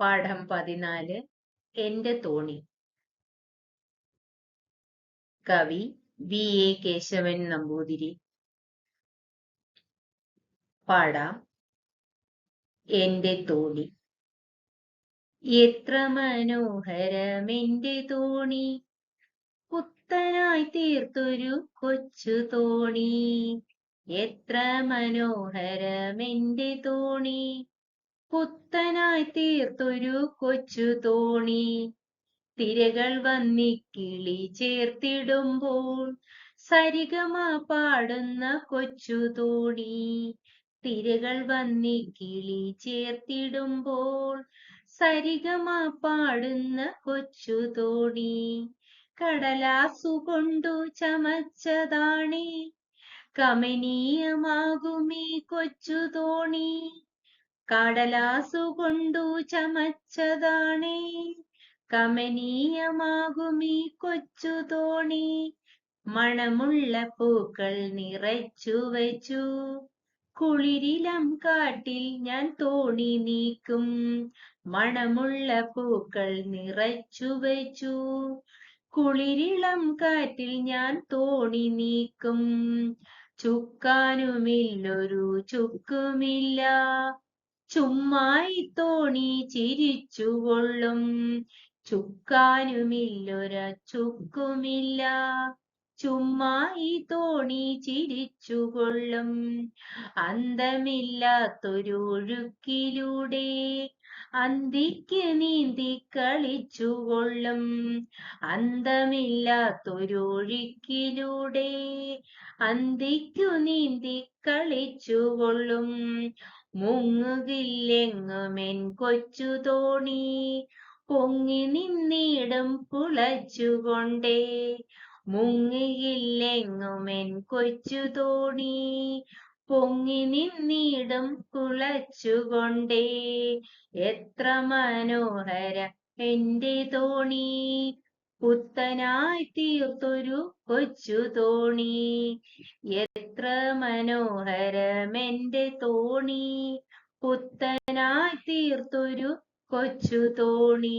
പാഠം 14 എന്റെ തോണി. കവി വി.എ. കേശവൻ നമ്പൂതിരി. പാടാം. എന്റെ തോണി. എത്ര മനോഹരമെന്റെ തോണി, പുത്തനായി തീർത്തൊരു കൊച്ചു തോണി. എത്ര മനോഹരമെന്റെ തോണി, പുത്തനായി തീർത്തൊരു കൊച്ചു തോണി. തിരകൾ വന്നിക്കിളി ചേർത്തിടുമ്പോൾ സരിഗമ പാടുന്ന കൊച്ചു തോണി. തിരകൾ വന്നിക്കിളി ചേർത്തിടുമ്പോൾ സരിഗമ പാടുന്ന കൊച്ചു തോണി. കടലാസുകൊണ്ടു ചമച്ചതാണേ കമനീയമാകുമീ കൊച്ചു തോണി. കടലാസുകൊണ്ടു ചമച്ചതാണേ കമനീയമാകുമീ കൊച്ചു തോണി. മണമുള്ള പൂക്കൾ നിറച്ചു വച്ചു, കുളിരിലം കാട്ടിൽ ഞാൻ തോണി നീക്കും. മണമുള്ള പൂക്കൾ നിറച്ചു വച്ചു, കുളിരിളം കാറ്റിൽ ഞാൻ തോണി നീക്കും. ചുക്കാനുമില്ലൊരു ചുക്കുമില്ല, ചുമ്മായി തോണി ചിരിച്ചുകൊള്ളും. ചുക്കാനുമില്ലൊര ചുക്കുമില്ല, ചുമ്മായി തോണി ചിരിച്ചുകൊള്ളും. അന്തമില്ലാത്തൊരു ഒഴുക്കിലൂടെ അന്തിക്ക് നീന്തി കളിച്ചുകൊള്ളും. അന്തമില്ലാത്തൊരു ഒഴുക്കിലൂടെ അന്തിക്കു നീന്തി കളിച്ചുകൊള്ളും. മുങ്ങുകില്ലെങ്ങുമെൻ കൊച്ചു തോണി, പൊങ്ങി നിന്നിടും പുളച്ചുകൊണ്ടേ. മുങ്ങിയില്ലെങ്ങുമെൻ കൊച്ചു തോണി, പൊങ്ങി നിന്നിടും കുളച്ചുകൊണ്ടേ. എത്ര മനോഹര എന്റെ തോണി, പുത്തനായി തീർത്തൊരു കൊച്ചു തോണി. എത്ര മനോഹരമെന്റെ തോണി, പുത്തനായി തീർത്തൊരു കൊച്ചു തോണി.